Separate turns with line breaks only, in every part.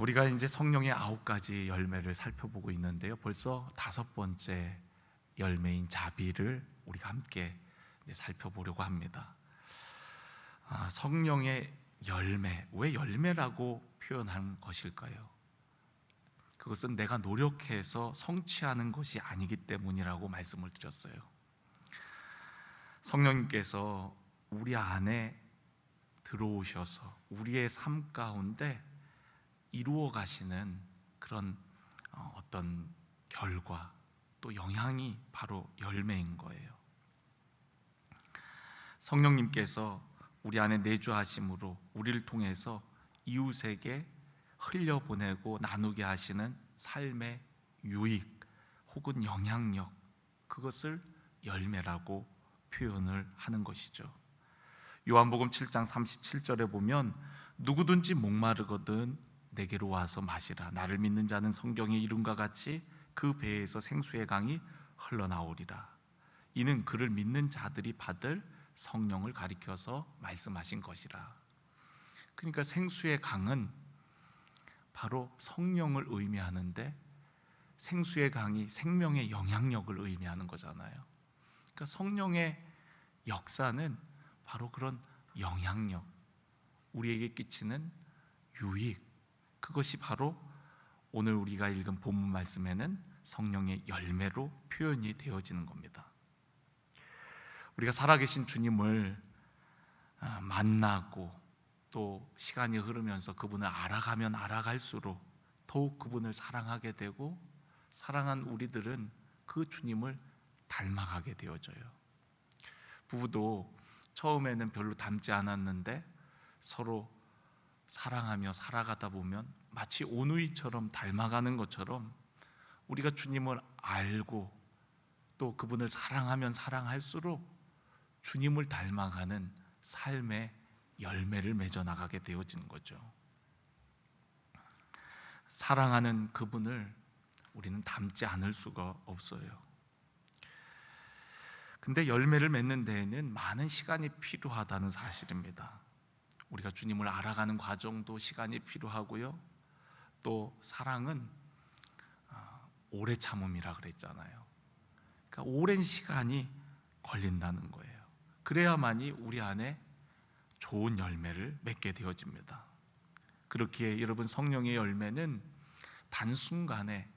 우리가 이제 성령의 9가지 열매를 살펴보고 있는데요, 벌써 5번째 열매인 자비를 우리가 함께 이제 살펴보려고 합니다. 성령의 열매, 왜 열매라고 표현한 것일까요? 그것은 내가 노력해서 성취하는 것이 아니기 때문이라고 말씀을 드렸어요. 성령님께서 우리 안에 들어오셔서 우리의 삶 가운데 이루어 가시는 그런 어떤 결과, 또 영향이 바로 열매인 거예요. 성령님께서 우리 안에 내주하심으로 우리를 통해서 이웃에게 흘려보내고 나누게 하시는 삶의 유익 혹은 영향력, 그것을 열매라고 표현을 하는 것이죠. 요한복음 7장 37절에 보면 누구든지 목마르거든 내게로 와서 마시라. 나를 믿는 자는 성경의 이름과 같이 그 배에서 생수의 강이 흘러나오리라. 이는 그를 믿는 자들이 받을 성령을 가리켜서 말씀하신 것이라. 그러니까 생수의 강은 바로 성령을 의미하는데, 생수의 강이 생명의 영향력을 의미하는 거잖아요. 그러니까 성령의 역사는 바로 그런 영향력, 우리에게 끼치는 유익, 그것이 바로 오늘 우리가 읽은 본문 말씀에는 성령의 열매로 표현이 되어지는 겁니다. 우리가 살아계신 주님을 만나고 또 시간이 흐르면서 그분을 알아가면 알아갈수록 더욱 그분을 사랑하게 되고, 사랑한 우리들은 그 주님을 닮아가게 되어져요. 부부도 처음에는 별로 닮지 않았는데 서로 사랑하며 살아가다 보면 마치 오누이처럼 닮아가는 것처럼, 우리가 주님을 알고 또 그분을 사랑하면 사랑할수록 주님을 닮아가는 삶의 열매를 맺어 나가게 되어지는 거죠. 사랑하는 그분을 우리는 닮지 않을 수가 없어요. 근데 열매를 맺는 데에는 많은 시간이 필요하다는 사실입니다. 우리가 주님을 알아가는 과정도 시간이 필요하고요, 또 사랑은 오래 참음이라 그랬잖아요. 그러니까 오랜 시간이 걸린다는 거예요. 그래야만이 우리 안에 좋은 열매를 맺게 되어집니다. 그렇기에 여러분, 성령의 열매는 단순간에,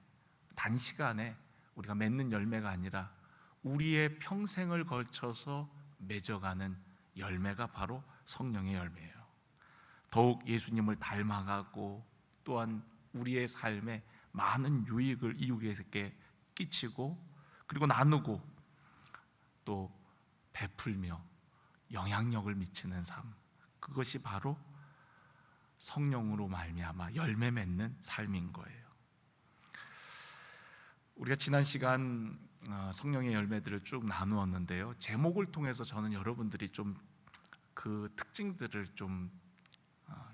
단시간에 우리가 맺는 열매가 아니라 우리의 평생을 걸쳐서 맺어가는 열매가 바로 성령의 열매예요. 더욱 예수님을 닮아가고 또한 우리의 삶에 많은 유익을 이웃에게 끼치고, 그리고 나누고 또 베풀며 영향력을 미치는 삶, 그것이 바로 성령으로 말미암아 열매 맺는 삶인 거예요. 우리가 지난 시간 성령의 열매들을 쭉 나누었는데요, 제목을 통해서 저는 여러분들이 좀 그 특징들을 좀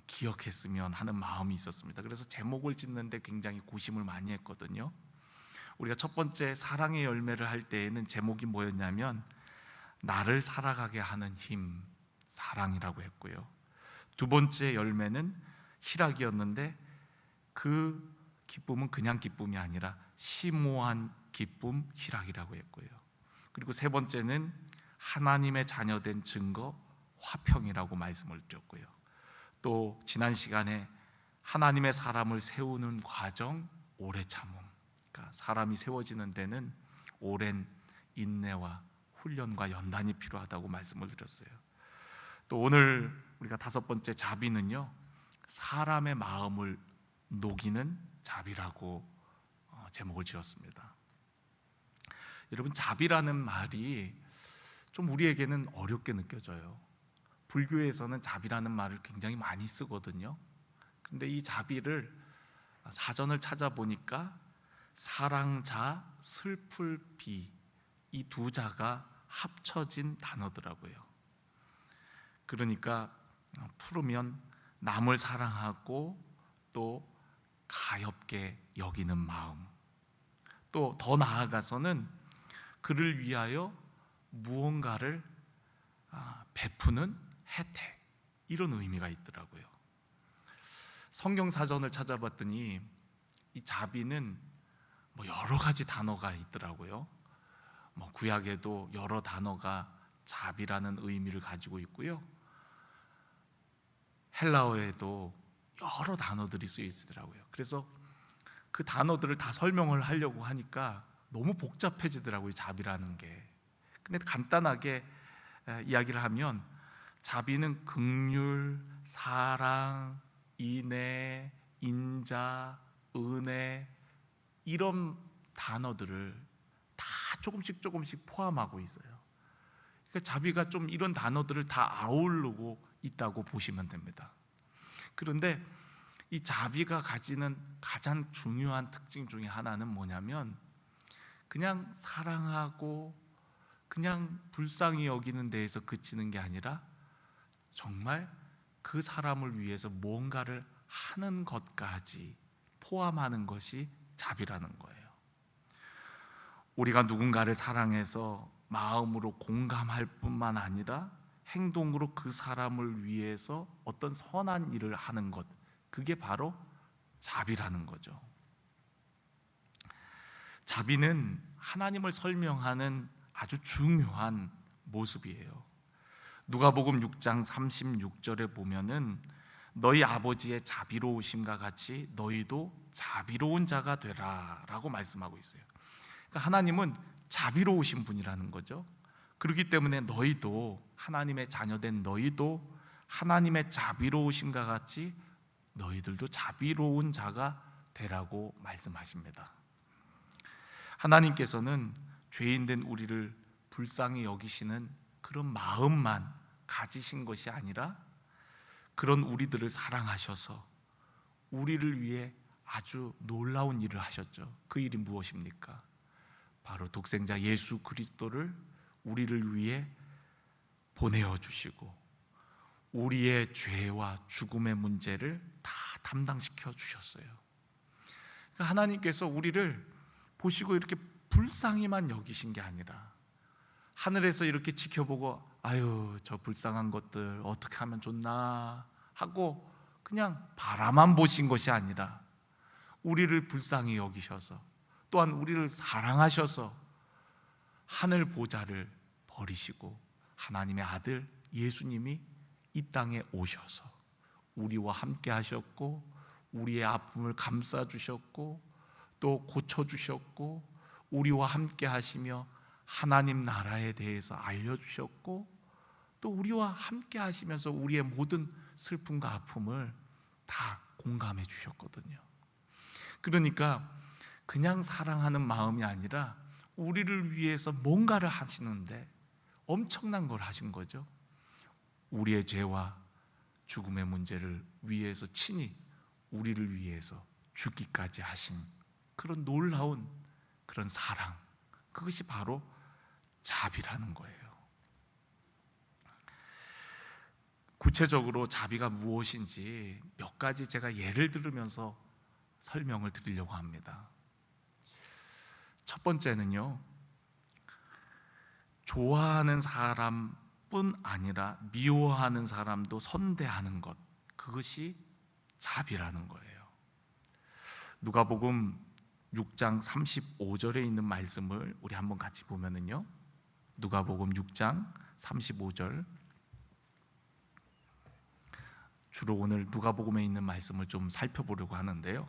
기억했으면 하는 마음이 있었습니다. 그래서 제목을 짓는데 굉장히 고심을 많이 했거든요. 우리가 첫 번째 사랑의 열매를 할 때에는 제목이 뭐였냐면 나를 살아가게 하는 힘, 사랑이라고 했고요. 두 번째 열매는 희락이었는데 그 기쁨은 그냥 기쁨이 아니라 심오한 기쁨, 희락이라고 했고요. 그리고 세 번째는 하나님의 자녀된 증거, 화평이라고 말씀을 드렸고요. 또 지난 시간에 하나님의 사람을 세우는 과정, 오래 참음, 그러니까 사람이 세워지는 데는 오랜 인내와 훈련과 연단이 필요하다고 말씀을 드렸어요. 또 오늘 우리가 5번째 자비는요, 사람의 마음을 녹이는 자비라고 제목을 지었습니다. 여러분, 자비라는 말이 좀 우리에게는 어렵게 느껴져요. 불교에서는 자비라는 말을 굉장히 많이 쓰거든요. 근데 이 자비를 사전을 찾아보니까 사랑자, 슬플 비, 이 두 자가 합쳐진 단어더라고요. 그러니까 풀으면 남을 사랑하고 또 가엾게 여기는 마음, 또 더 나아가서는 그를 위하여 무언가를 베푸는 혜택, 이런 의미가 있더라고요. 성경 사전을 찾아봤더니 이 자비는 여러 가지 단어가 있더라고요. 구약에도 여러 단어가 자비라는 의미를 가지고 있고요. 헬라어에도 여러 단어들이 쓰여 있더라고요. 그래서 그 단어들을 다 설명을 하려고 하니까 너무 복잡해지더라고요, 자비라는 게. 근데 간단하게 이야기를 하면 자비는 긍휼, 사랑, 인애, 인자, 은혜 이런 단어들을 다 조금씩 포함하고 있어요. 그러니까 자비가 좀 이런 단어들을 다 아우르고 있다고 보시면 됩니다. 그런데 이 자비가 가지는 가장 중요한 특징 중에 하나는 뭐냐면 그냥 사랑하고 그냥 불쌍히 여기는 데에서 그치는 게 아니라 정말 그 사람을 위해서 뭔가를 하는 것까지 포함하는 것이 자비라는 거예요. 우리가 누군가를 사랑해서 마음으로 공감할 뿐만 아니라 행동으로 그 사람을 위해서 어떤 선한 일을 하는 것, 그게 바로 자비라는 거죠. 자비는 하나님을 설명하는 아주 중요한 모습이에요. 누가복음 6장 36절에 보면은 너희 아버지의 자비로우심과 같이 너희도 자비로운 자가 되라 라고 말씀하고 있어요. 그러니까 하나님은 자비로우신 분이라는 거죠. 그렇기 때문에 너희도, 하나님의 자녀된 너희도 하나님의 자비로우심과 같이 너희들도 자비로운 자가 되라고 말씀하십니다. 하나님께서는 죄인된 우리를 불쌍히 여기시는 그런 마음만 가지신 것이 아니라 그런 우리들을 사랑하셔서 우리를 위해 아주 놀라운 일을 하셨죠. 그 일이 무엇입니까? 바로 독생자 예수 그리스도를 우리를 위해 보내어 주시고 우리의 죄와 죽음의 문제를 다 담당시켜 주셨어요. 그러니까 하나님께서 우리를 보시고 이렇게 불쌍히만 여기신 게 아니라 하늘에서 이렇게 지켜보고 아유 저 불쌍한 것들 어떻게 하면 좋나 하고 그냥 바라만 보신 것이 아니라 우리를 불쌍히 여기셔서 또한 우리를 사랑하셔서 하늘 보좌를 버리시고 하나님의 아들 예수님이 이 땅에 오셔서 우리와 함께 하셨고 우리의 아픔을 감싸 주셨고 또 고쳐 주셨고 우리와 함께 하시며 하나님 나라에 대해서 알려주셨고 또 우리와 함께 하시면서 우리의 모든 슬픔과 아픔을 다 공감해 주셨거든요. 그러니까 그냥 사랑하는 마음이 아니라 우리를 위해서 뭔가를 하시는데 엄청난 걸 하신 거죠. 우리의 죄와 죽음의 문제를 위해서 친히 우리를 위해서 죽기까지 하신 그런 놀라운 그런 사랑, 그것이 바로 자비라는 거예요. 구체적으로 자비가 무엇인지 몇 가지 제가 예를 들으면서 설명을 드리려고 합니다. 첫 번째는요, 좋아하는 사람뿐 아니라 미워하는 사람도 선대하는 것, 그것이 자비라는 거예요. 누가복음 6장 35절에 있는 말씀을 우리 한번 같이 보면은요, 누가복음 6장 35절, 주로 오늘 누가복음에 있는 말씀을 좀 살펴보려고 하는데요,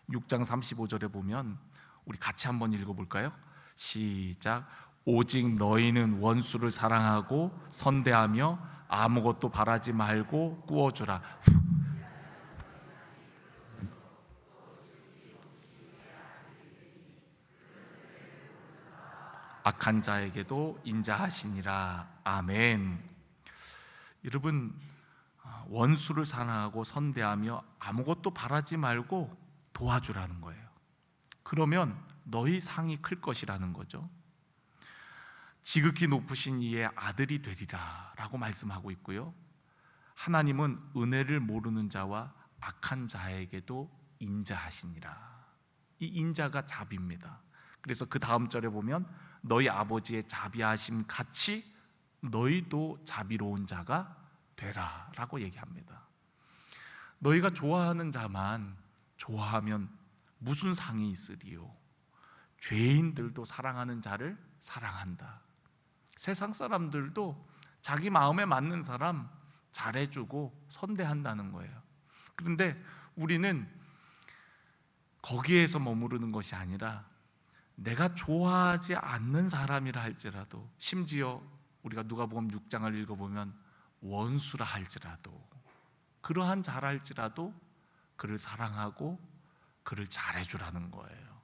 6장 35절에 보면 우리 같이 한번 읽어볼까요? 시작. 오직 너희는 원수를 사랑하고 선대하며 아무것도 바라지 말고 꾸어주라. 악한 자에게도 인자하시니라. 아멘. 여러분, 원수를 사랑하고 선대하며 아무것도 바라지 말고 도와주라는 거예요. 그러면 너희 상이 클 것이라는 거죠. 지극히 높으신 이의 아들이 되리라 라고 말씀하고 있고요, 하나님은 은혜를 모르는 자와 악한 자에게도 인자하시니라. 이 인자가 자비입니다. 그래서 그 다음 절에 보면 너희 아버지의 자비하심 같이 너희도 자비로운 자가 되라 라고 얘기합니다. 너희가 좋아하는 자만 좋아하면 무슨 상이 있으리요? 죄인들도 사랑하는 자를 사랑한다. 세상 사람들도 자기 마음에 맞는 사람 잘해주고 선대한다는 거예요. 그런데 우리는 거기에서 머무르는 것이 아니라 내가 좋아하지 않는 사람이라 할지라도, 심지어 우리가 누가복음 6장을 읽어보면 원수라 할지라도, 그러한 자라 할지라도 그를 사랑하고 그를 잘해주라는 거예요.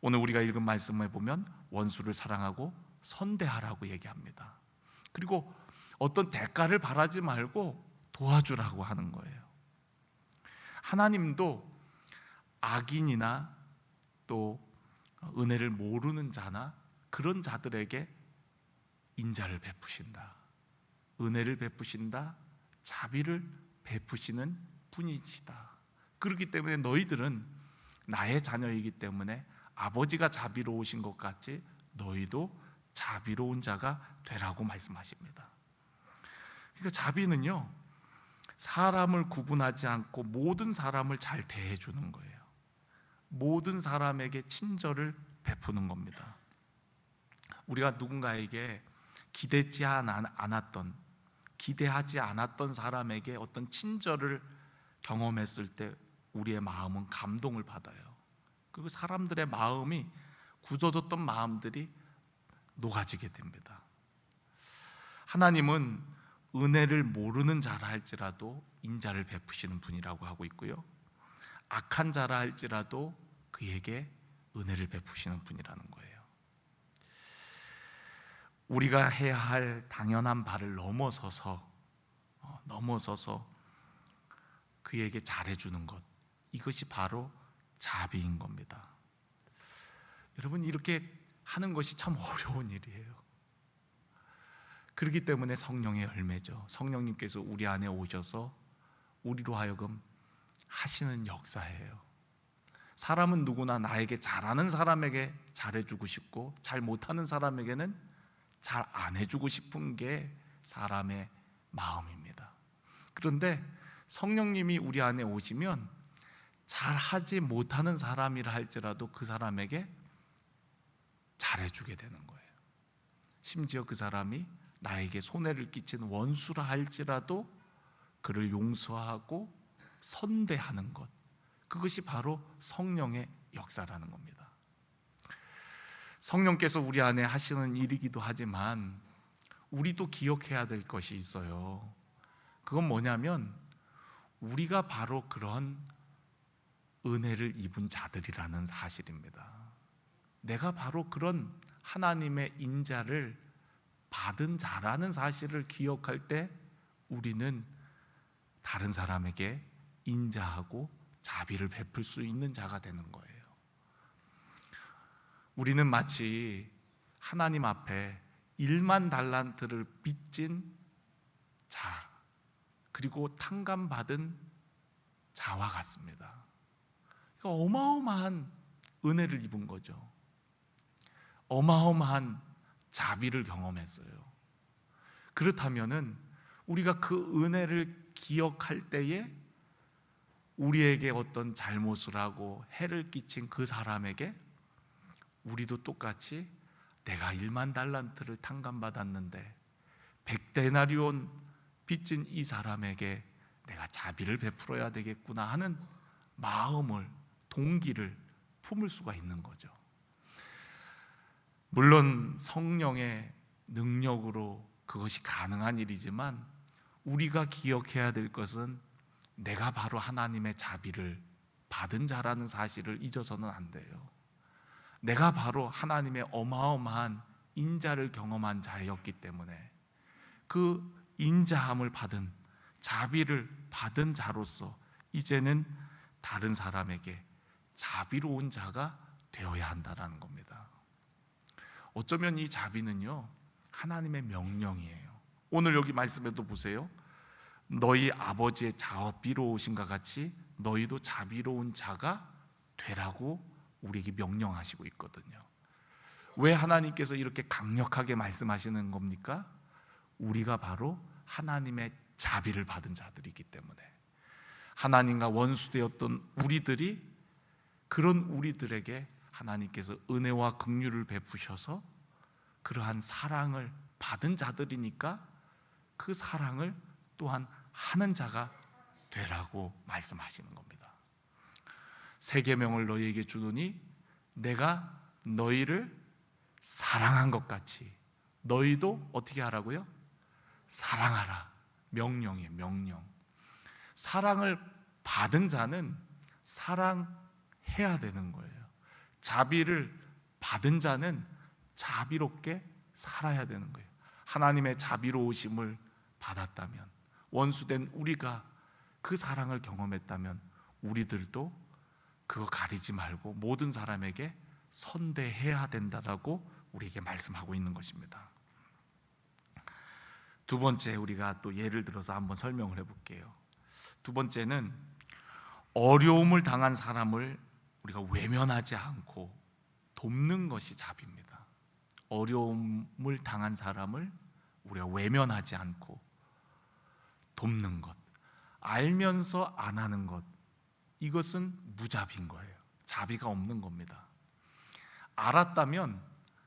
오늘 우리가 읽은 말씀에 보면 원수를 사랑하고 선대하라고 얘기합니다. 그리고 어떤 대가를 바라지 말고 도와주라고 하는 거예요. 하나님도 악인이나 또 은혜를 모르는 자나 그런 자들에게 인자를 베푸신다, 은혜를 베푸신다, 자비를 베푸시는 분이시다. 그렇기 때문에 너희들은 나의 자녀이기 때문에 아버지가 자비로우신 것 같이 너희도 자비로운 자가 되라고 말씀하십니다. 그러니까 자비는요, 사람을 구분하지 않고 모든 사람을 잘 대해주는 거예요. 모든 사람에게 친절을 베푸는 겁니다. 우리가 누군가에게 기대하지 않았던 사람에게 어떤 친절을 경험했을 때 우리의 마음은 감동을 받아요. 그리고 사람들의 마음이, 굳어졌던 마음들이 녹아지게 됩니다. 하나님은 은혜를 모르는 자라 할지라도 인자를 베푸시는 분이라고 하고 있고요, 악한 자라 할지라도 그에게 은혜를 베푸시는 분이라는 거예요. 우리가 해야 할 당연한 바를 넘어서서 그에게 잘해주는 것, 이것이 바로 자비인 겁니다. 여러분, 이렇게 하는 것이 참 어려운 일이에요. 그렇기 때문에 성령의 열매죠. 성령님께서 우리 안에 오셔서 우리로 하여금 하시는 역사예요. 사람은 누구나 나에게 잘하는 사람에게 잘해주고 싶고, 잘 못하는 사람에게는 잘 안 해주고 싶은 게 사람의 마음입니다. 그런데 성령님이 우리 안에 오시면 잘하지 못하는 사람이라 할지라도 그 사람에게 잘해주게 되는 거예요. 심지어 그 사람이 나에게 손해를 끼친 원수라 할지라도 그를 용서하고 선대하는 것, 그것이 바로 성령의 역사라는 겁니다. 성령께서 우리 안에 하시는 일이기도 하지만 우리도 기억해야 될 것이 있어요. 그건 뭐냐면 우리가 바로 그런 은혜를 입은 자들이라는 사실입니다. 내가 바로 그런 하나님의 인자를 받은 자라는 사실을 기억할 때 우리는 다른 사람에게 인자하고 자비를 베풀 수 있는 자가 되는 거예요. 우리는 마치 하나님 앞에 1만 달란트를 빚진 자, 그리고 탕감받은 자와 같습니다. 그러니까 어마어마한 은혜를 입은 거죠. 어마어마한 자비를 경험했어요. 그렇다면은 우리가 그 은혜를 기억할 때에 우리에게 어떤 잘못을 하고 해를 끼친 그 사람에게 우리도 똑같이 내가 1만 달란트를 탕감받았는데 100데나리온 빚진 이 사람에게 내가 자비를 베풀어야 되겠구나 하는 마음을, 동기를 품을 수가 있는 거죠. 물론 성령의 능력으로 그것이 가능한 일이지만 우리가 기억해야 될 것은 내가 바로 하나님의 자비를 받은 자라는 사실을 잊어서는 안 돼요. 내가 바로 하나님의 어마어마한 인자를 경험한 자였기 때문에 그 인자함을 받은, 자비를 받은 자로서 이제는 다른 사람에게 자비로운 자가 되어야 한다는 겁니다. 어쩌면 이 자비는요, 하나님의 명령이에요. 오늘 여기 말씀에도 보세요. 너희 아버지의 자비로우신가 같이 너희도 자비로운 자가 되라고 우리에게 명령하시고 있거든요. 왜 하나님께서 이렇게 강력하게 말씀하시는 겁니까? 우리가 바로 하나님의 자비를 받은 자들이기 때문에, 하나님과 원수되었던 우리들이 그런 우리들에게 하나님께서 은혜와 긍휼을 베푸셔서 그러한 사랑을 받은 자들이니까 그 사랑을 또한 하는 자가 되라고 말씀하시는 겁니다. 새 계명을 너희에게 주노니 내가 너희를 사랑한 것 같이 너희도 어떻게 하라고요? 사랑하라. 명령이에요. 명령. 사랑을 받은 자는 사랑해야 되는 거예요. 자비를 받은 자는 자비롭게 살아야 되는 거예요. 하나님의 자비로우심을 받았다면, 원수된 우리가 그 사랑을 경험했다면 우리들도 그거 가리지 말고 모든 사람에게 선대해야 된다라고 우리에게 말씀하고 있는 것입니다. 두 번째, 우리가 또 예를 들어서 한번 설명을 해볼게요. 두 번째는 어려움을 당한 사람을 우리가 외면하지 않고 돕는 것이 자비입니다. 어려움을 당한 사람을 우리가 외면하지 않고 돕는 것, 알면서 안 하는 것, 이것은 무자비인 거예요. 자비가 없는 겁니다. 알았다면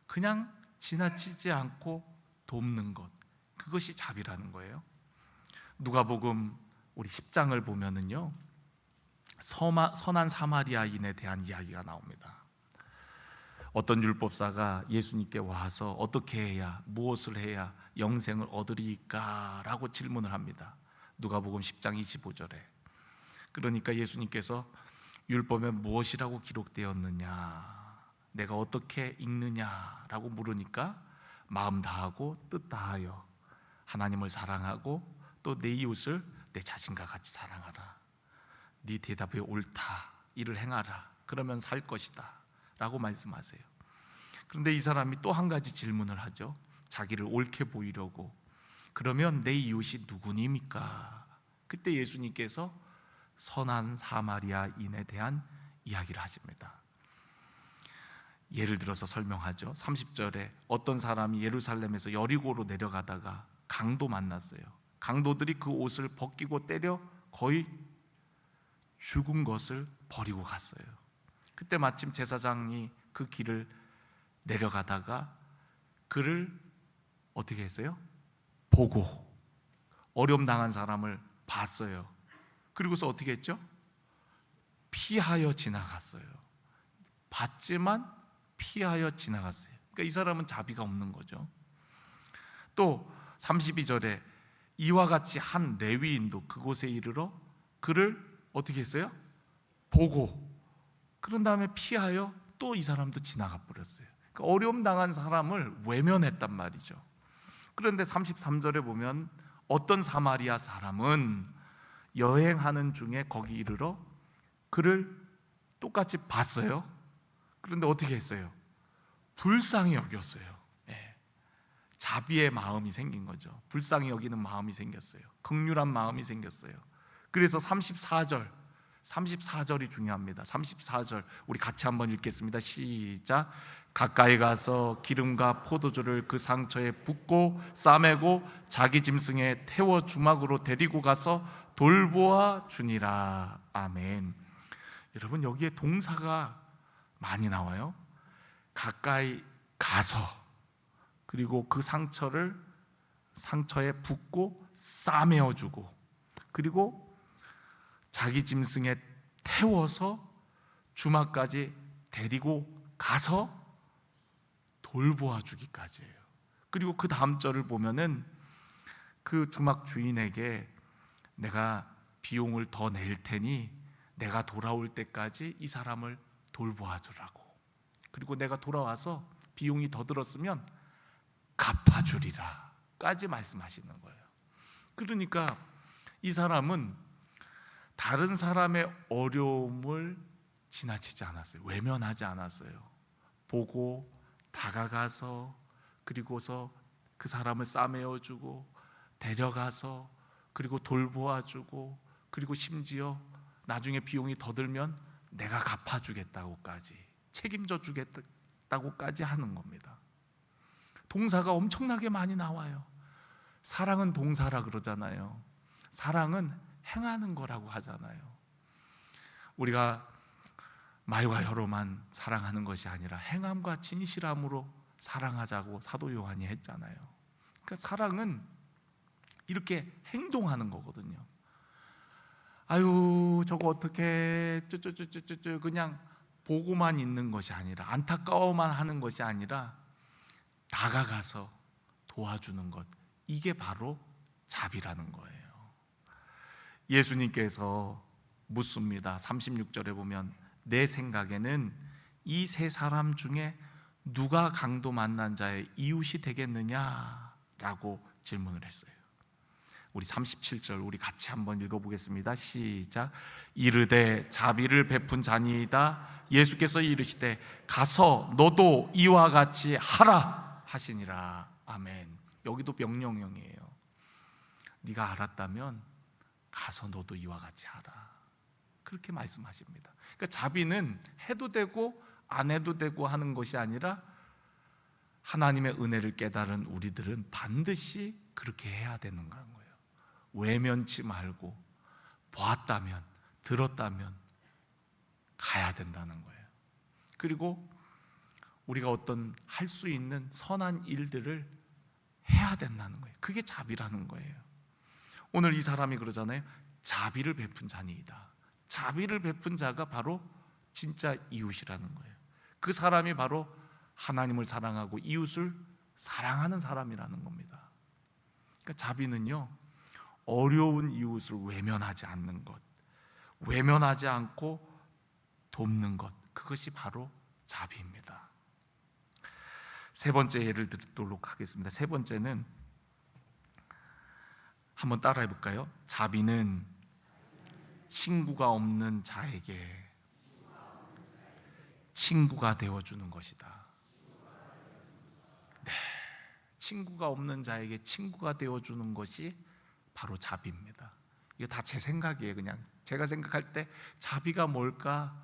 그냥 지나치지 않고 돕는 것, 그것이 자비라는 거예요. 누가복음 우리 10장을 보면은요, 선한 사마리아인에 대한 이야기가 나옵니다. 어떤 율법사가 예수님께 와서 어떻게 해야, 무엇을 해야 영생을 얻으리까? 라고 질문을 합니다. 누가복음 10장 25절에. 그러니까 예수님께서 율법에 무엇이라고 기록되었느냐, 내가 어떻게 읽느냐라고 물으니까 마음 다하고 뜻 다하여 하나님을 사랑하고 또 내 이웃을 내 자신과 같이 사랑하라. 네 대답이 옳다. 이를 행하라. 그러면 살 것이다 라고 말씀하세요. 그런데 이 사람이 또 한 가지 질문을 하죠. 자기를 옳게 보이려고. 그러면 내 이웃이 누구니까? 그때 예수님께서 선한 사마리아인에 대한 이야기를 하십니다. 예를 들어서 설명하죠. 30절에 어떤 사람이 예루살렘에서 여리고로 내려가다가 강도 만났어요. 강도들이 그 옷을 벗기고 때려 거의 죽은 것을 버리고 갔어요. 그때 마침 제사장이 그 길을 내려가다가 그를 어떻게 했어요? 보고, 어려움 당한 사람을 봤어요. 그리고서 어떻게 했죠? 피하여 지나갔어요. 봤지만 피하여 지나갔어요. 그러니까 이 사람은 자비가 없는 거죠. 또 32절에 이와 같이 한 레위인도 그곳에 이르러 그를 어떻게 했어요? 보고, 그런 다음에 피하여 또 이 사람도 지나가 버렸어요. 그러니까 어려움 당한 사람을 외면했단 말이죠. 그런데 33절에 보면 어떤 사마리아 사람은 여행하는 중에 거기 이르러 그를 똑같이 봤어요. 그런데 어떻게 했어요? 불쌍히 여겼어요. 자비의 마음이 생긴 거죠. 불쌍히 여기는 마음이 생겼어요. 긍휼한 마음이 생겼어요. 그래서 34절이 중요합니다. 34절 우리 같이 한번 읽겠습니다. 시작. 가까이 가서 기름과 포도주를 그 상처에 붓고 싸매고 자기 짐승에 태워 주막으로 데리고 가서 돌보아 주니라. 아멘. 여러분, 여기에 동사가 많이 나와요. 가까이 가서, 그리고 그 상처에 붓고 싸매어주고, 그리고 자기 짐승에 태워서 주막까지 데리고 가서 돌보아 주기까지예요. 그리고 그 다음 절을 보면은 그 주막 주인에게 내가 비용을 더 낼 테니 내가 돌아올 때까지 이 사람을 돌보아 주라고, 그리고 내가 돌아와서 비용이 더 들었으면 갚아주리라 까지 말씀하시는 거예요. 그러니까 이 사람은 다른 사람의 어려움을 지나치지 않았어요. 외면하지 않았어요. 보고 다가가서, 그리고서 그 사람을 싸매어주고 데려가서, 그리고 돌보아주고, 그리고 심지어 나중에 비용이 더 들면 내가 갚아주겠다고까지, 책임져 주겠다고까지 하는 겁니다. 동사가 엄청나게 많이 나와요. 사랑은 동사라 그러잖아요. 사랑은 행하는 거라고 하잖아요. 우리가 말과 혀로만 사랑하는 것이 아니라 행함과 진실함으로 사랑하자고 사도 요한이 했잖아요. 그러니까 사랑은 이렇게 행동하는 거거든요. 아유 저거 어떻게 쭈쭈쭈쭈쭈 그냥 보고만 있는 것이 아니라, 안타까워만 하는 것이 아니라 다가가서 도와주는 것, 이게 바로 자비라는 거예요. 예수님께서 묻습니다. 36절에 보면 내 생각에는 이 세 사람 중에 누가 강도 만난 자의 이웃이 되겠느냐라고 질문을 했어요. 우리 37절 우리 같이 한번 읽어보겠습니다. 시작. 이르되 자비를 베푼 자니이다. 예수께서 이르시되 가서 너도 이와 같이 하라 하시니라. 아멘. 여기도 명령형이에요. 네가 알았다면 가서 너도 이와 같이 하라, 그렇게 말씀하십니다. 그러니까 자비는 해도 되고 안 해도 되고 하는 것이 아니라 하나님의 은혜를 깨달은 우리들은 반드시 그렇게 해야 되는 거예요. 외면치 말고 보았다면, 들었다면 가야 된다는 거예요. 그리고 우리가 어떤 할 수 있는 선한 일들을 해야 된다는 거예요. 그게 자비라는 거예요. 오늘 이 사람이 그러잖아요. 자비를 베푼 자니이다. 자비를 베푼 자가 바로 진짜 이웃이라는 거예요. 그 사람이 바로 하나님을 사랑하고 이웃을 사랑하는 사람이라는 겁니다. 그러니까 자비는요, 어려운 이웃을 외면하지 않는 것, 외면하지 않고 돕는 것, 그것이 바로 자비입니다. 세 번째 예를 들도록 하겠습니다. 세 번째는 한번 따라해 볼까요? 자비는 친구가 없는 자에게 친구가 되어주는 것이다. 네, 친구가 없는 자에게 친구가 되어주는 것이 바로 자비입니다. 이거 다 제 생각이에요. 그냥 제가 생각할 때 자비가 뭘까?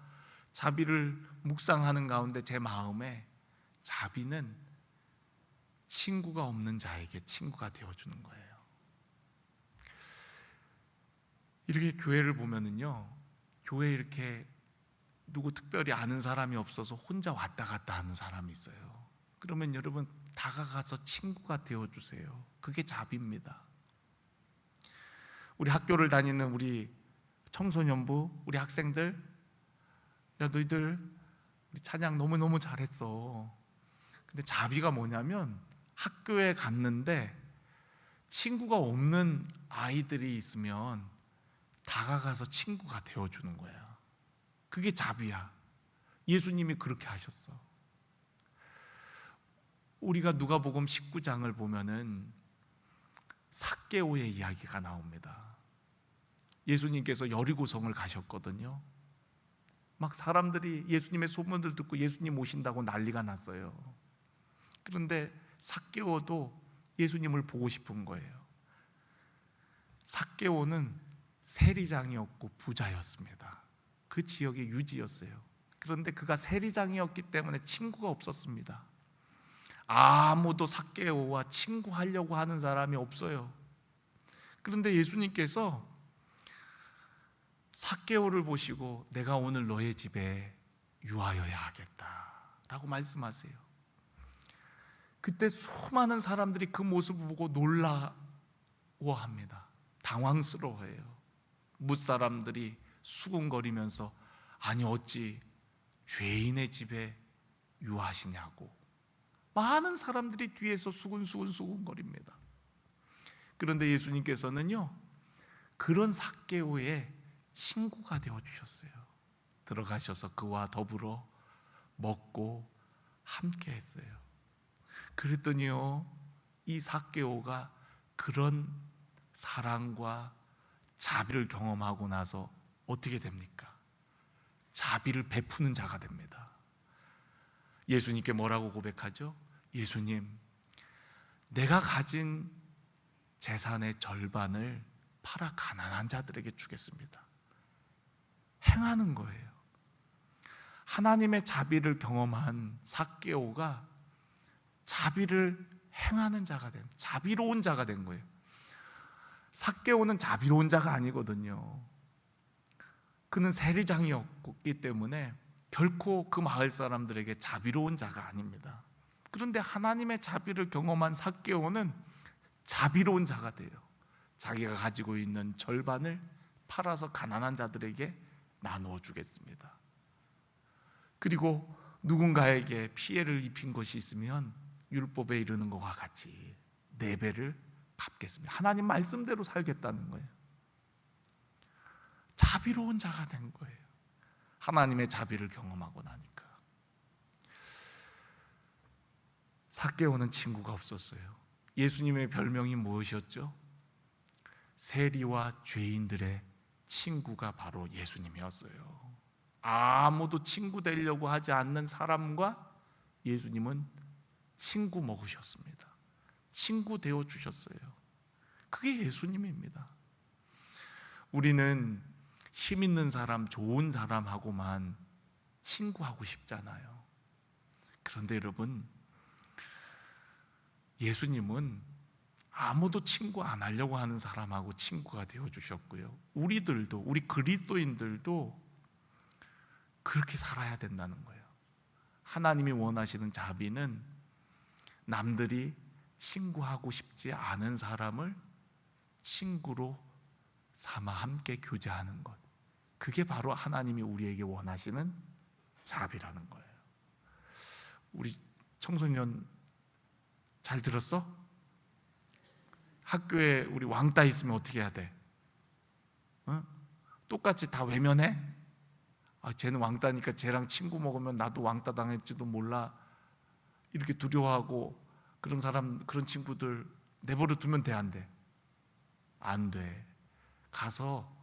자비를 묵상하는 가운데 제 마음에 자비는 친구가 없는 자에게 친구가 되어주는 거예요. 이렇게 교회를 보면은요, 교회에 이렇게 누구 특별히 아는 사람이 없어서 혼자 왔다 갔다 하는 사람이 있어요. 그러면 여러분 다가가서 친구가 되어주세요. 그게 자비입니다. 우리 학교를 다니는 우리 청소년부, 우리 학생들, 야 너희들 우리 찬양 너무너무 잘했어. 근데 자비가 뭐냐면 학교에 갔는데 친구가 없는 아이들이 있으면 다가가서 친구가 되어주는 거야. 그게 자비야. 예수님이 그렇게 하셨어. 우리가 누가복음 19장을 보면은 삭개오의 이야기가 나옵니다. 예수님께서 여리고성을 가셨거든요. 막 사람들이 예수님의 소문을 듣고 예수님 오신다고 난리가 났어요. 그런데 삭개오도 예수님을 보고 싶은 거예요. 삭개오는 세리장이었고 부자였습니다. 그 지역의 유지였어요. 그런데 그가 세리장이었기 때문에 친구가 없었습니다. 아무도 삭개오와 친구하려고 하는 사람이 없어요. 그런데 예수님께서 삭개오를 보시고 내가 오늘 너의 집에 유하여야 하겠다라고 말씀하세요. 그때 수많은 사람들이 그 모습을 보고 놀라워합니다. 당황스러워해요. 뭇사람들이 수군거리면서 아니 어찌 죄인의 집에 유하시냐고 많은 사람들이 뒤에서 수군거립니다. 그런데 예수님께서는요, 그런 삭개오의 친구가 되어주셨어요. 들어가셔서 그와 더불어 먹고 함께 했어요. 그랬더니요, 이 삭개오가 그런 사랑과 자비를 경험하고 나서 어떻게 됩니까? 자비를 베푸는 자가 됩니다. 예수님께 뭐라고 고백하죠? 예수님, 내가 가진 재산의 절반을 팔아 가난한 자들에게 주겠습니다. 행하는 거예요. 하나님의 자비를 경험한 삭개오가 자비를 행하는 자가 된, 자비로운 자가 된 거예요. 삭개오는 자비로운 자가 아니거든요. 그는 세리장이었기 때문에 결코 그 마을 사람들에게 자비로운 자가 아닙니다. 그런데 하나님의 자비를 경험한 삭개오는 자비로운 자가 돼요. 자기가 가지고 있는 절반을 팔아서 가난한 자들에게 나누어 주겠습니다. 그리고 누군가에게 피해를 입힌 것이 있으면 율법에 이르는 것과 같이 4배를 갚겠습니다. 하나님 말씀대로 살겠다는 거예요. 자비로운 자가 된 거예요. 하나님의 자비를 경험하고 나니까. 삭개오는 친구가 없었어요. 예수님의 별명이 무엇이었죠? 세리와 죄인들의 친구가 바로 예수님이었어요. 아무도 친구 되려고 하지 않는 사람과 예수님은 친구 먹으셨습니다. 친구 되어 주셨어요. 그게 예수님입니다. 우리는 힘 있는 사람, 좋은 사람하고만 친구하고 싶잖아요. 그런데 여러분, 예수님은 아무도 친구 안 하려고 하는 사람하고 친구가 되어 주셨고요. 우리들도, 우리 그리스도인들도 그렇게 살아야 된다는 거예요. 하나님이 원하시는 자비는 남들이 친구하고 싶지 않은 사람을 친구로 삼아 함께 교제하는 것, 그게 바로 하나님이 우리에게 원하시는 자비라는 거예요. 우리 청소년 잘 들었어? 학교에 우리 왕따 있으면 어떻게 해야 돼? 똑같이 다 외면해? 쟤는 왕따니까 쟤랑 친구 먹으면 나도 왕따 당할지도 몰라, 이렇게 두려워하고 그런 사람, 그런 친구들 내버려 두면 돼, 안 돼? 안 돼. 가서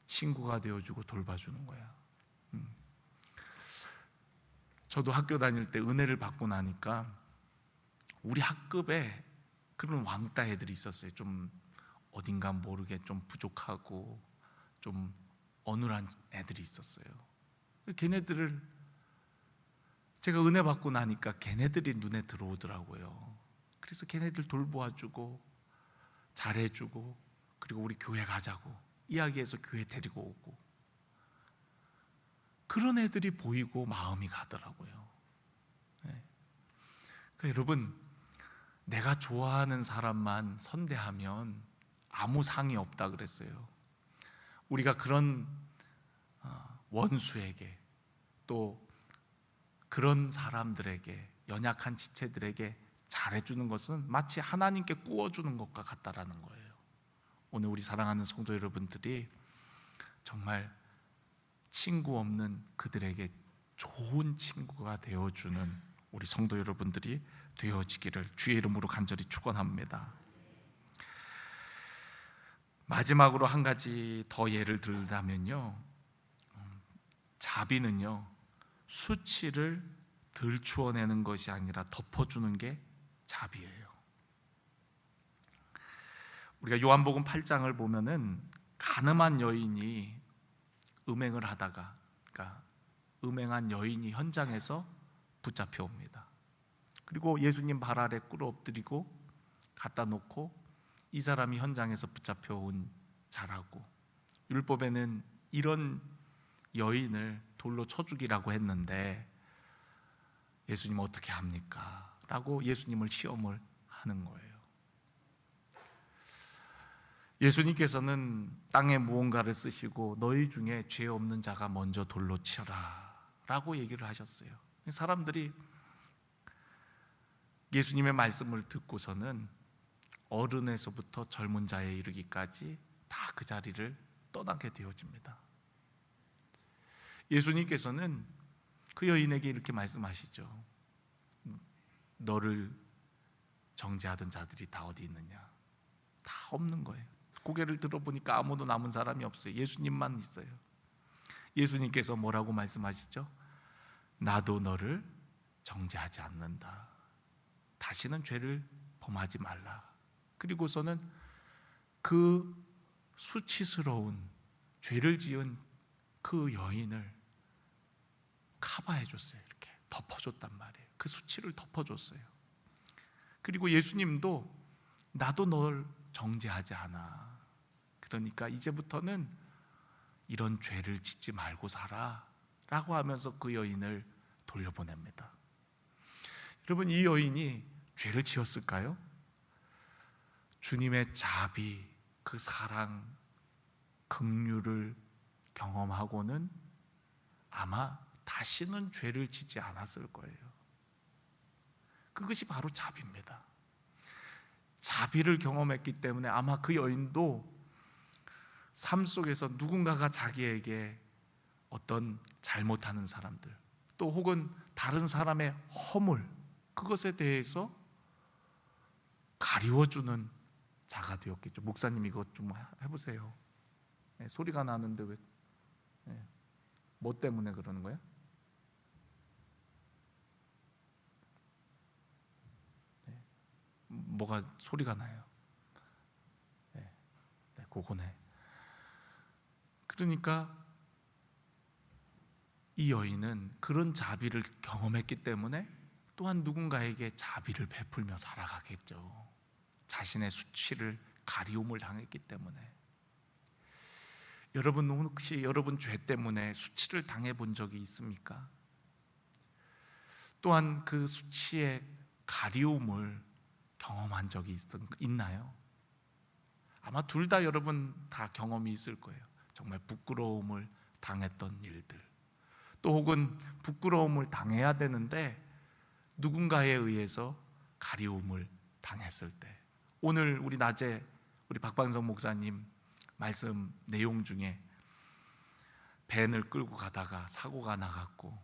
친구가 되어주고 돌봐주는 거야. 저도 학교 다닐 때 은혜를 받고 나니까 우리 학급에 그런 왕따 애들이 있었어요. 좀 어딘가 모르게 좀 부족하고 좀 어눌한 애들이 있었어요. 걔네들을 제가 은혜 받고 나니까 걔네들이 눈에 들어오더라고요. 그래서 걔네들 돌보아주고 잘해주고, 그리고 우리 교회 가자고 이야기해서 교회 데리고 오고, 그런 애들이 보이고 마음이 가더라고요. 네. 그러니까 여러분, 내가 좋아하는 사람만 선대하면 아무 상이 없다 그랬어요. 우리가 그런 원수에게, 또 그런 사람들에게, 연약한 지체들에게 잘해주는 것은 마치 하나님께 구워주는 것과 같다라는 거예요. 오늘 우리 사랑하는 성도 여러분들이 정말 친구 없는 그들에게 좋은 친구가 되어주는 우리 성도 여러분들이 되어지기를 주의 이름으로 간절히 축원합니다. 마지막으로 한 가지 더 예를 들자면요, 자비는요 수치를 들추어내는 것이 아니라 덮어주는 게 자비예요. 우리가 요한복음 8장을 보면은 가늠한 여인이 음행을 하다가, 그러니까 음행한 여인이 현장에서 붙잡혀 옵니다. 그리고 예수님 발 아래 꿇어 엎드리고 갖다 놓고 이 사람이 현장에서 붙잡혀 온 자라고, 율법에는 이런 여인을 돌로 쳐 죽이라고 했는데 예수님 어떻게 합니까? 라고 예수님을 시험을 하는 거예요. 예수님께서는 땅에 무언가를 쓰시고 너희 중에 죄 없는 자가 먼저 돌로 치라 라고 얘기를 하셨어요. 사람들이 예수님의 말씀을 듣고서는 어른에서부터 젊은 자에 이르기까지 다 그 자리를 떠나게 되어집니다. 예수님께서는 그 여인에게 이렇게 말씀하시죠. 너를 정죄하던 자들이 다 어디 있느냐? 다 없는 거예요. 고개를 들어보니까 아무도 남은 사람이 없어요. 예수님만 있어요. 예수님께서 뭐라고 말씀하시죠? 나도 너를 정죄하지 않는다. 다시는 죄를 범하지 말라. 그리고서는 그 수치스러운 죄를 지은 그 여인을 커버해 줬어요. 이렇게 덮어줬단 말이에요. 그 수치를 덮어줬어요. 그리고 예수님도 나도 널 정죄하지 않아. 그러니까 이제부터는 이런 죄를 짓지 말고 살아 라고 하면서 그 여인을 돌려보냅니다. 여러분, 이 여인이 죄를 지었을까요? 주님의 자비, 그 사랑, 긍휼을 경험하고는 아마 다시는 죄를 짓지 않았을 거예요. 그것이 바로 자비입니다. 자비를 경험했기 때문에 아마 그 여인도 삶 속에서 누군가가 자기에게 어떤 잘못하는 사람들, 또 혹은 다른 사람의 허물, 그것에 대해서 가리워주는 자가 되었겠죠. 목사님, 이것 좀 해보세요. 네, 소리가 나는데 왜? 네, 뭐 때문에 그러는 거야? 네, 뭐가 소리가 나요? 네, 네, 그거네. 그러니까 이 여인은 그런 자비를 경험했기 때문에 또한 누군가에게 자비를 베풀며 살아가겠죠. 자신의 수치를 가리움을 당했기 때문에. 여러분, 혹시 여러분 죄 때문에 수치를 당해 본 적이 있습니까? 또한 그 수치의 가리움을 경험한 적이 있나요? 아마 둘 다 여러분 다 경험이 있을 거예요. 정말 부끄러움을 당했던 일들, 또 혹은 부끄러움을 당해야 되는데 누군가에 의해서 가리움을 당했을 때. 오늘 우리 낮에 우리 박방성 목사님 말씀 내용 중에 밴을 끌고 가다가 사고가 나갔고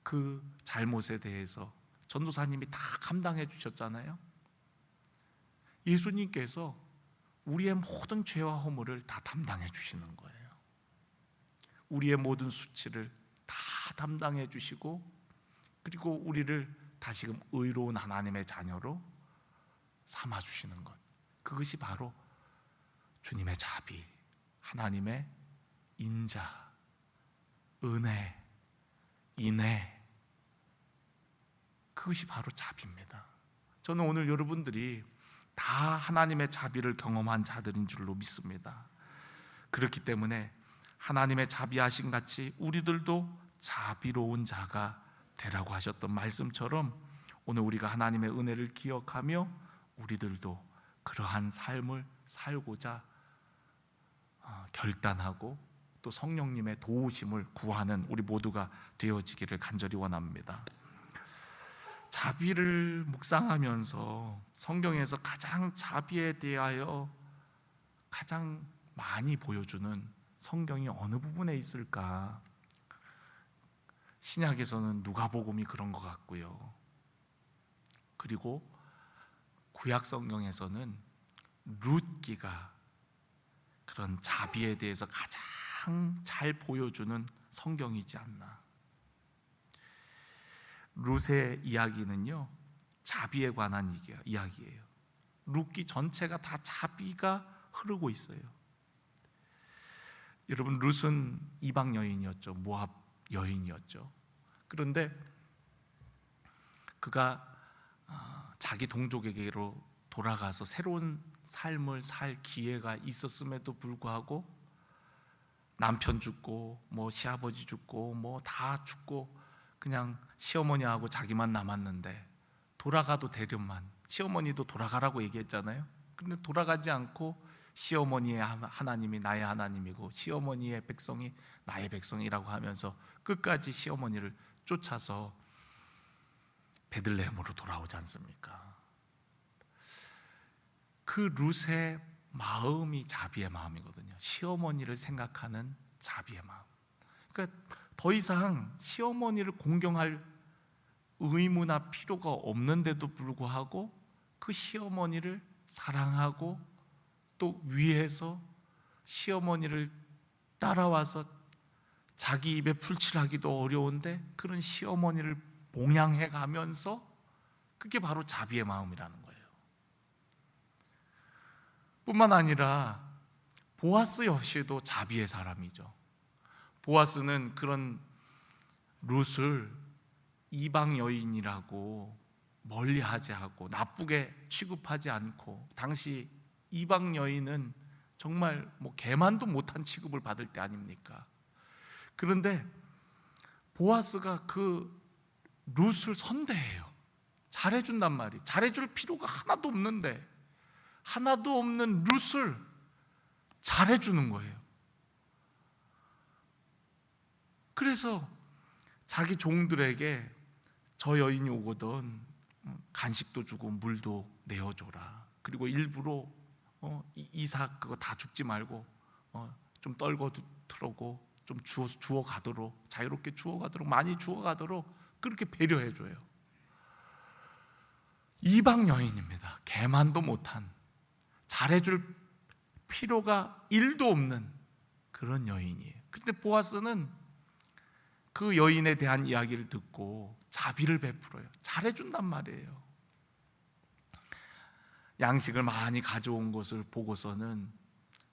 그 잘못에 대해서 전도사님이 다 감당해 주셨잖아요. 예수님께서 우리의 모든 죄와 허물을 다 담당해 주시는 거예요. 우리의 모든 수치를 다 담당해 주시고, 그리고 우리를 다시금 의로운 하나님의 자녀로 삼아 주시는 것, 그것이 바로 주님의 자비, 하나님의 인자, 은혜, 인애, 그것이 바로 자비입니다. 저는 오늘 여러분들이 다 하나님의 자비를 경험한 자들인 줄로 믿습니다. 그렇기 때문에 하나님의 자비하심 같이 우리들도 자비로운 자가 되라고 하셨던 말씀처럼 오늘 우리가 하나님의 은혜를 기억하며 우리들도 그러한 삶을 살고자 결단하고 또 성령님의 도우심을 구하는 우리 모두가 되어지기를 간절히 원합니다. 자비를 묵상하면서 성경에서 가장 자비에 대하여 가장 많이 보여주는 성경이 어느 부분에 있을까? 신약에서는 누가복음이 그런 것 같고요. 그리고 구약 성경에서는 룻기가 그런 자비에 대해서 가장 잘 보여주는 성경이지 않나. 룻의 이야기는요, 자비에 관한 이야기예요. 룻기 전체가 다 자비가 흐르고 있어요. 여러분, 룻은 이방 여인이었죠. 모압 여인이었죠. 그런데 그가 자기 동족에게로 돌아가서 새로운 삶을 살 기회가 있었음에도 불구하고 남편 죽고 뭐 시아버지 죽고 뭐 다 죽고 그냥 시어머니하고 자기만 남았는데 돌아가도 되련만, 시어머니도 돌아가라고 얘기했잖아요. 그런데 돌아가지 않고 시어머니의 하나님이 나의 하나님이고 시어머니의 백성이 나의 백성이라고 하면서 끝까지 시어머니를 쫓아서 베들레헴으로 돌아오지 않습니까? 그 룻의 마음이 자비의 마음이거든요. 시어머니를 생각하는 자비의 마음. 그러니까 더 이상 시어머니를 공경할 의무나 필요가 없는데도 불구하고 그 시어머니를 사랑하고 또 위에서 시어머니를 따라와서 자기 입에 풀칠하기도 어려운데 그런 시어머니를 봉양해 가면서, 그게 바로 자비의 마음이라는 거예요. 뿐만 아니라 보아스 역시도 자비의 사람이죠. 보아스는 그런 룻을 이방 여인이라고 멀리하지 않고 나쁘게 취급하지 않고, 당시 이방 여인은 정말 뭐 개만도 못한 취급을 받을 때 아닙니까? 그런데 보아스가 그 룻을 선대해요. 잘해준단 말이에요. 잘해줄 필요가 하나도 없는데, 하나도 없는 룻을 잘해주는 거예요. 그래서 자기 종들에게 저 여인이 오거든 간식도 주고 물도 내어줘라. 그리고 일부러 이삭 그거 다 죽지 말고 좀 떨궈 두라고 좀 주워 가도록, 자유롭게 주워 가도록, 많이 주워 가도록 그렇게 배려해 줘요. 이방 여인입니다. 개만도 못한, 잘해줄 필요가 1도 없는 그런 여인이에요. 그런데 보아스는 그 여인에 대한 이야기를 듣고 자비를 베풀어요. 잘해준단 말이에요. 양식을 많이 가져온 것을 보고서는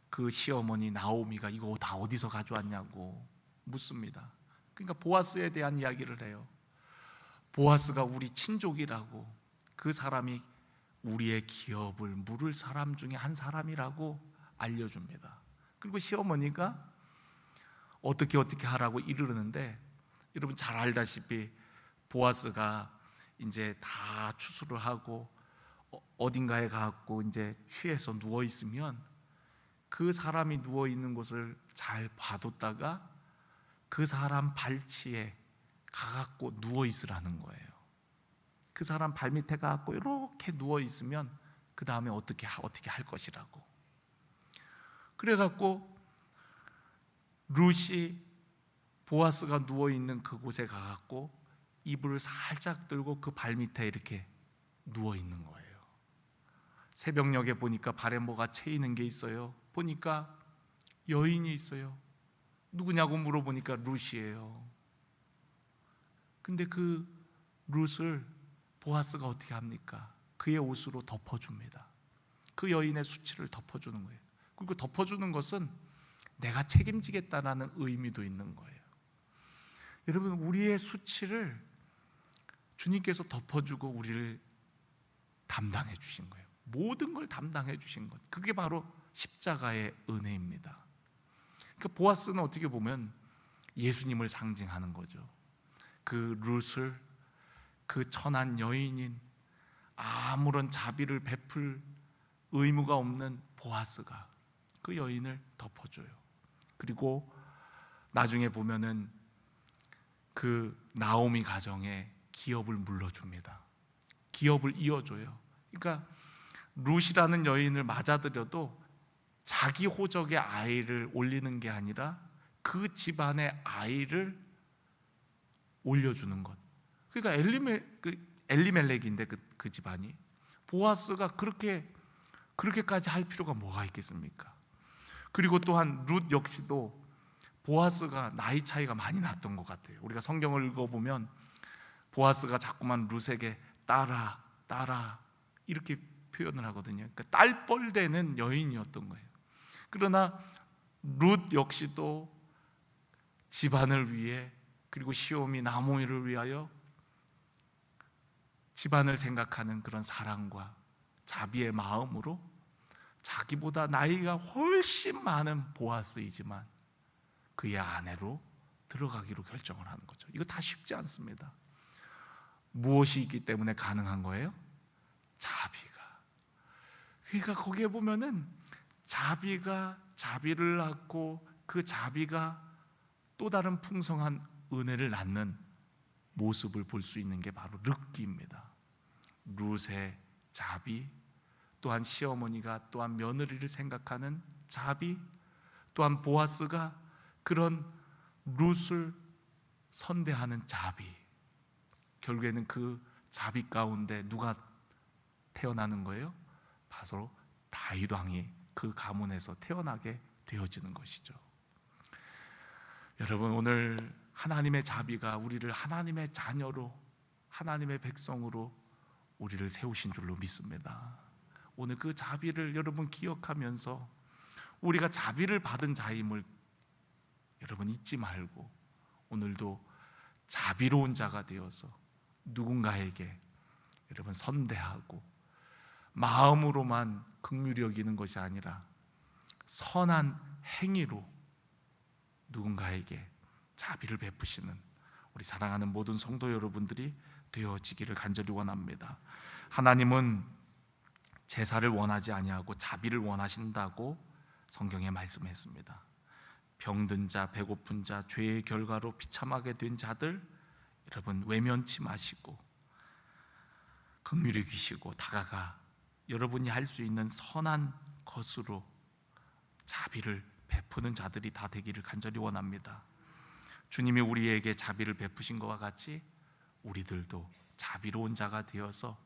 그 시어머니 나오미가 이거 다 어디서 가져왔냐고 묻습니다. 그러니까 보아스에 대한 이야기를 해요. 보아스가 우리 친족이라고, 그 사람이 우리의 기업을 물을 사람 중에 한 사람이라고 알려줍니다. 그리고 시어머니가 어떻게 하라고 이르는데, 여러분 잘 알다시피 보아스가 이제 다 추수를 하고 어딘가에 가고 이제 취해서 누워 있으면 그 사람이 누워 있는 곳을 잘 봐뒀다가 그 사람 발치에 가갖고 누워 있으라는 거예요. 그 사람 발밑에 가갖고 이렇게 누워 있으면 그 다음에 어떻게 할 것이라고. 그래갖고 룻이 보아스가 누워 있는 그곳에 가갖고 이불을 살짝 들고 그 발밑에 이렇게 누워 있는 거예요. 새벽녘에 보니까 발에 뭐가 채이는 게 있어요. 보니까 여인이 있어요. 누구냐고 물어보니까 룻이에요. 근데 그 룻을 보아스가 어떻게 합니까? 그의 옷으로 덮어줍니다. 그 여인의 수치를 덮어주는 거예요. 그리고 덮어주는 것은 내가 책임지겠다라는 의미도 있는 거예요. 여러분, 우리의 수치를 주님께서 덮어주고 우리를 담당해 주신 거예요. 모든 걸 담당해 주신 것, 그게 바로 십자가의 은혜입니다. 그러니까 보아스는 어떻게 보면 예수님을 상징하는 거죠. 그 룻을, 그 천한 여인인 아무런 자비를 베풀 의무가 없는 보아스가 그 여인을 덮어줘요. 그리고 나중에 보면은 그 나오미 가정에 기업을 물러줍니다. 기업을 이어줘요. 그러니까 룻이라는 여인을 맞아들여도 자기 호적의 아이를 올리는 게 아니라 그 집안의 아이를 올려주는 것. 그러니까 엘리멜렉인데 그 집안이, 보아스가 그렇게까지 할 필요가 뭐가 있겠습니까? 그리고 또한 룻 역시도 보아스가 나이 차이가 많이 났던 것 같아요. 우리가 성경을 읽어보면 보아스가 자꾸만 룻에게 딸아 이렇게 표현을 하거든요. 그러니까 딸뻘 되는 여인이었던 거예요. 그러나 룻 역시도 집안을 위해, 그리고 시오미 나오미를 위하여 집안을 생각하는 그런 사랑과 자비의 마음으로 자기보다 나이가 훨씬 많은 보아스이지만 그의 아내로 들어가기로 결정을 하는 거죠. 이거 다 쉽지 않습니다. 무엇이 있기 때문에 가능한 거예요? 자비가. 그러니까 거기에 보면은 자비가 자비를 낳고 그 자비가 또 다른 풍성한 은혜를 낳는 모습을 볼 수 있는 게 바로 르기입니다. 룻의 자비, 또한 시어머니가 또한 며느리를 생각하는 자비, 또한 보아스가 그런 룻을 선대하는 자비. 결국에는 그 자비 가운데 누가 태어나는 거예요? 바로 다윗 왕이 그 가문에서 태어나게 되어지는 것이죠. 여러분, 오늘 하나님의 자비가 우리를 하나님의 자녀로, 하나님의 백성으로 우리를 세우신 줄로 믿습니다. 오늘 그 자비를 여러분 기억하면서 우리가 자비를 받은 자임을 여러분 잊지 말고 오늘도 자비로운 자가 되어서 누군가에게 여러분 선대하고 마음으로만 긍휼히 여기는 것이 아니라 선한 행위로 누군가에게 자비를 베푸시는 우리 사랑하는 모든 성도 여러분들이 되어지기를 간절히 원합니다. 하나님은 제사를 원하지 아니하고 자비를 원하신다고 성경에 말씀했습니다. 병든 자, 배고픈 자, 죄의 결과로 비참하게 된 자들, 여러분 외면치 마시고 긍휼히 여기시고 다가가 여러분이 할 수 있는 선한 것으로 자비를 베푸는 자들이 다 되기를 간절히 원합니다. 주님이 우리에게 자비를 베푸신 것과 같이 우리들도 자비로운 자가 되어서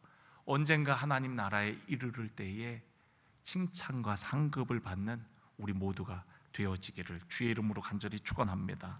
언젠가 하나님 나라에 이르를 때에 칭찬과 상급을 받는 우리 모두가 되어지기를 주의 이름으로 간절히 축원합니다.